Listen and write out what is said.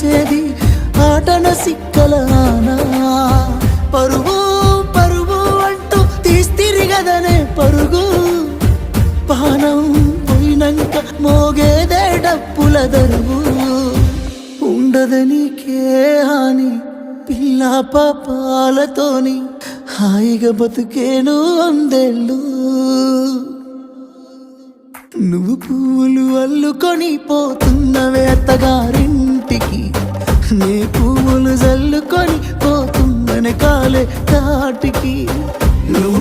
తీసేది ఆటన సిక్కలానా పరువు పరువు అంటూ తీస్తిరిగదనే పరుగు పానం పోయినంక మోగేదే డప్పుల దరువు ఉండదనికే హాని పిల్ల పాపాలతోని హాయిగా బతుకేను వందేళ్ళు నువ్వు పూలు అల్లుకొని పోతున్నవే అత్తగారింటికి నీ పువ్వులు జల్లుకొని పోతున్ననే కాలే కాటికి నువ్వు